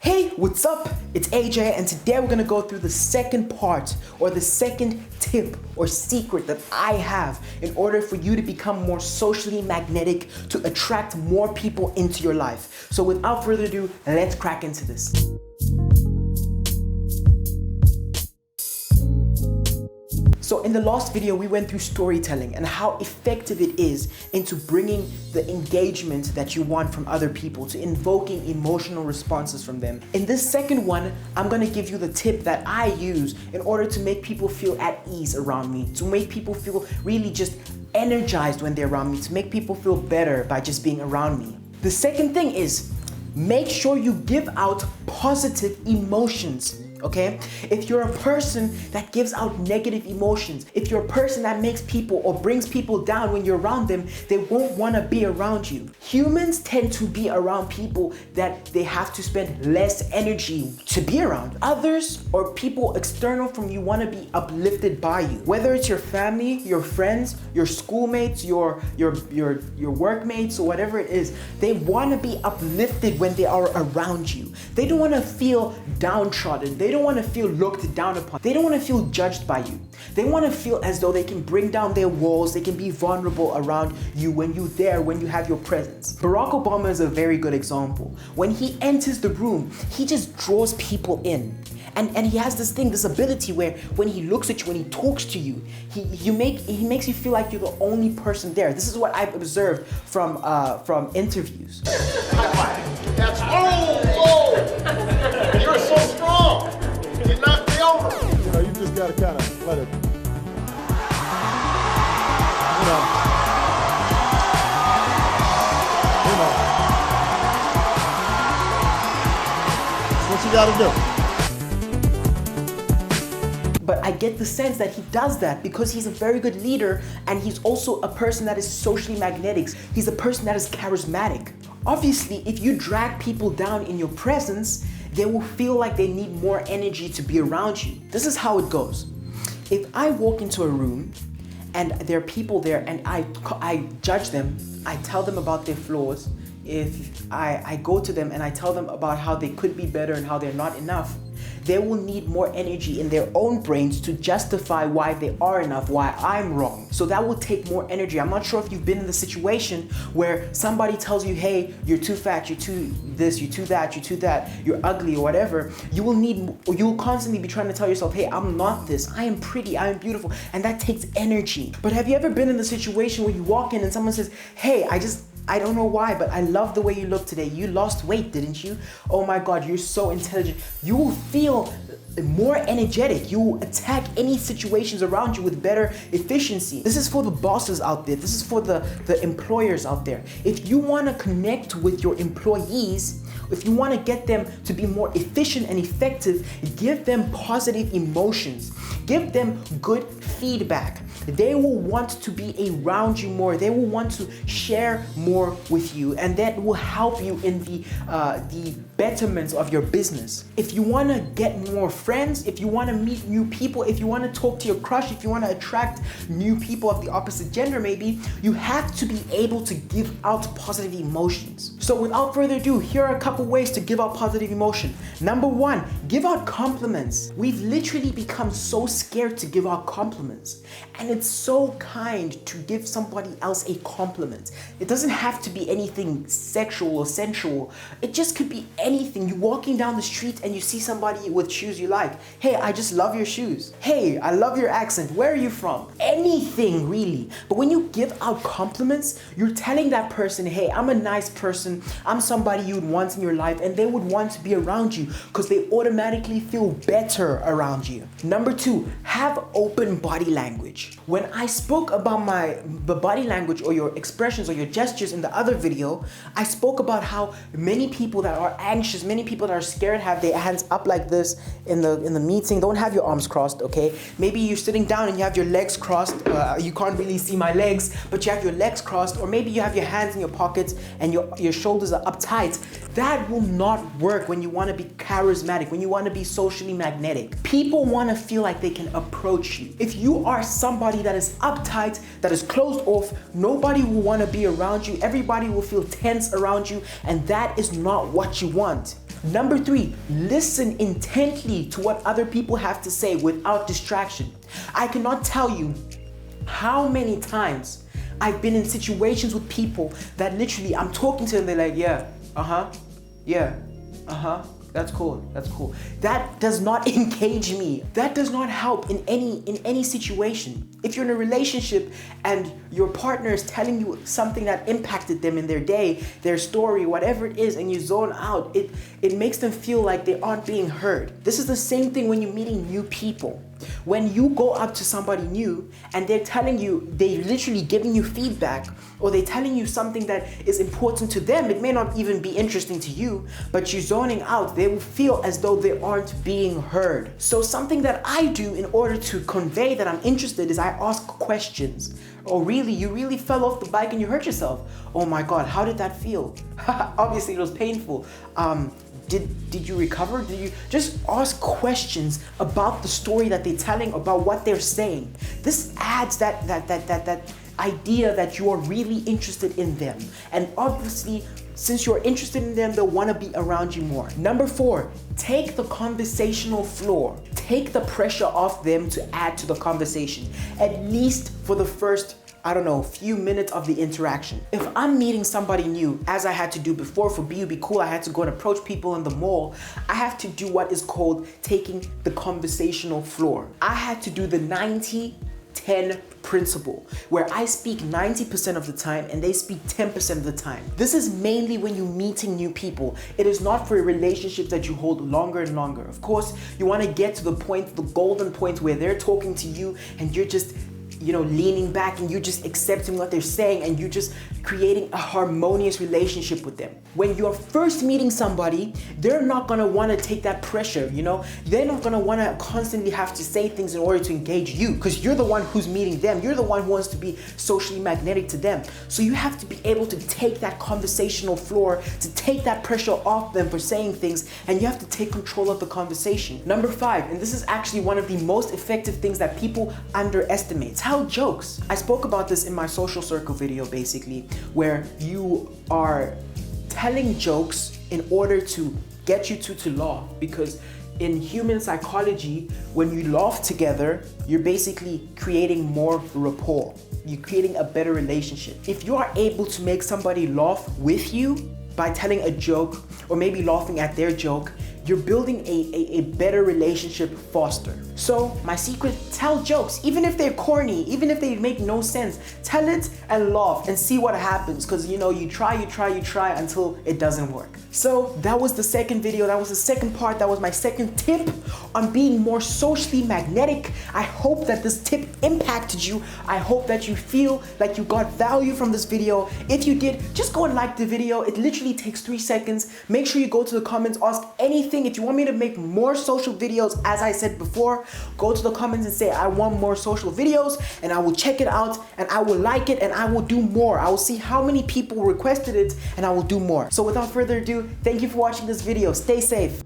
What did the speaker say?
Hey, what's up? It's AJ, and today we're gonna go through the second part or the second tip or secret that I have in order for you to become more socially magnetic to attract more people into your life. So without further ado, let's crack into this. So in the last video, we went through storytelling and how effective it is into bringing the engagement that you want from other people, to invoking emotional responses from them. In this second one, I'm gonna give you the tip that I use in order to make people feel at ease around me, to make people feel really just energized when they're around me, to make people feel better by just being around me. The second thing is, make sure you give out positive emotions. Okay? If you're a person that gives out negative emotions, if you're a person that makes people or brings people down when you're around them, they won't want to be around you. Humans tend to be around people that they have to spend less energy to be around. Others or people external from you want to be uplifted by you. Whether it's your family, your friends, your schoolmates, your workmates, or whatever it is, they want to be uplifted when they are around you. They don't want to feel downtrodden. They don't want to feel looked down upon. They don't want to feel judged by you. They want to feel as though they can bring down their walls. They can be vulnerable around you when you're there, when you have your presence. Barack Obama is a very good example. When he enters the room, he just draws people in. And he has this ability where when he looks at you, when he talks to you, he makes you feel like you're the only person there. This is what I've observed from interviews. High five. That's you're so strong. You knocked me over. You know, you just gotta kind of let it. That's what you gotta do. But I get the sense that he does that because he's a very good leader, and he's also a person that is socially magnetic. He's a person that is charismatic. Obviously, if you drag people down in your presence, they will feel like they need more energy to be around you. This is how it goes. If I walk into a room and there are people there and I judge them, I tell them about their flaws. If I go to them and I tell them about how they could be better and how they're not enough, they will need more energy in their own brains to justify why they are enough, why I'm wrong. So that will take more energy. I'm not sure if you've been in the situation where somebody tells you, hey, you're too fat, you're too this, you're too that, you're too that, you're ugly or whatever. You will constantly be trying to tell yourself, hey, I'm not this, I am pretty, I am beautiful, and that takes energy. But have you ever been in the situation where you walk in and someone says, hey, I don't know why, but I love the way you look today. You lost weight, didn't you? Oh my God, you're so intelligent. You will feel more energetic. You will attack any situations around you with better efficiency. This is for the bosses out there. This is for the employers out there. If you want to connect with your employees, if you want to get them to be more efficient and effective, give them positive emotions. Give them good feedback. They will want to be around you more. They will want to share more with you, and that will help you in the betterment of your business. If you want to get more friends, if you want to meet new people, if you want to talk to your crush, if you want to attract new people of the opposite gender maybe, you have to be able to give out positive emotions. So without further ado, here are a couple ways to give out positive emotion. Number one, give out compliments. We've literally become so scared to give out compliments. And it's so kind to give somebody else a compliment. It doesn't have to be anything sexual or sensual. It just could be anything. You're walking down the street and you see somebody with shoes you like. Hey, I just love your shoes. Hey, I love your accent. Where are you from? Anything really. But when you give out compliments, you're telling that person, hey, I'm a nice person. I'm somebody you'd want in your life, and they would want to be around you because they automatically feel better around you. Number two, have open body language. When I spoke about the body language or your expressions or your gestures in the other video, I spoke about how many people that are anxious, many people that are scared have their hands up like this in the meeting. Don't have your arms crossed, okay? Maybe you're sitting down and you have your legs crossed. You can't really see my legs, but you have your legs crossed, or maybe you have your hands in your pockets and your shoulders are up tight. That will not work when you want to be charismatic, when you want to be socially magnetic. People want to feel like they can approach you. If you are somebody that is uptight, that is closed off, nobody will want to be around you. Everybody will feel tense around you, and that is not what you want. Number 3, listen intently to what other people have to say without distraction. I cannot tell you how many times I've been in situations with people that literally I'm talking to them, they're like, yeah, that's cool. That does not engage me. That does not help in any situation. If you're in a relationship and your partner is telling you something that impacted them in their day, their story, whatever it is, and you zone out, it makes them feel like they aren't being heard. This is the same thing when you're meeting new people. When you go up to somebody new and they're telling you, they're literally giving you feedback, or they're telling you something that is important to them, it may not even be interesting to you, but you're zoning out, they will feel as though they aren't being heard. So something that I do in order to convey that I'm interested is I ask questions. Oh really? You really fell off the bike and you hurt yourself? Oh my God, how did that feel? Obviously it was painful. Did you recover? Did you just ask questions about the story that they're telling, about what they're saying? This adds that idea that you are really interested in them. And obviously, since you're interested in them, they'll want to be around you more. Number 4, take the conversational floor. Take the pressure off them to add to the conversation, at least for the first, few minutes of the interaction. If I'm meeting somebody new, as I had to do before for BUB Cool, I had to go and approach people in the mall. I have to do what is called taking the conversational floor. I had to do the 90-10 principle, where I speak 90% of the time and they speak 10% of the time. This is mainly when you're meeting new people. It is not for a relationship that you hold longer and longer. Of course, you want to get to the point, the golden point, where they're talking to you and you're just leaning back and you're just accepting what they're saying and you're just creating a harmonious relationship with them. When you're first meeting somebody, they're not gonna wanna take that pressure, They're not gonna wanna constantly have to say things in order to engage you, because you're the one who's meeting them. You're the one who wants to be socially magnetic to them. So you have to be able to take that conversational floor, to take that pressure off them for saying things, and you have to take control of the conversation. Number 5, and this is actually one of the most effective things that people underestimate. Tell jokes. I spoke about this in my social circle video, basically, where you are telling jokes in order to get you to laugh, because in human psychology, when you laugh together, you're basically creating more rapport. You're creating a better relationship. If you are able to make somebody laugh with you by telling a joke or maybe laughing at their joke, you're building a better relationship faster. So my secret, tell jokes, even if they're corny, even if they make no sense, tell it and laugh and see what happens, because you try until it doesn't work. So that was the second video, that was the second part, that was my second tip on being more socially magnetic. I hope that this tip impacted you. I hope that you feel like you got value from this video. If you did, just go and like the video. It literally takes 3 seconds. Make sure you go to the comments, ask anything. If you want me to make more social videos, as I said before, go to the comments and say, I want more social videos, and I will check it out and I will like it and I will do more. I will see how many people requested it and I will do more. So without further ado, thank you for watching this video. Stay safe.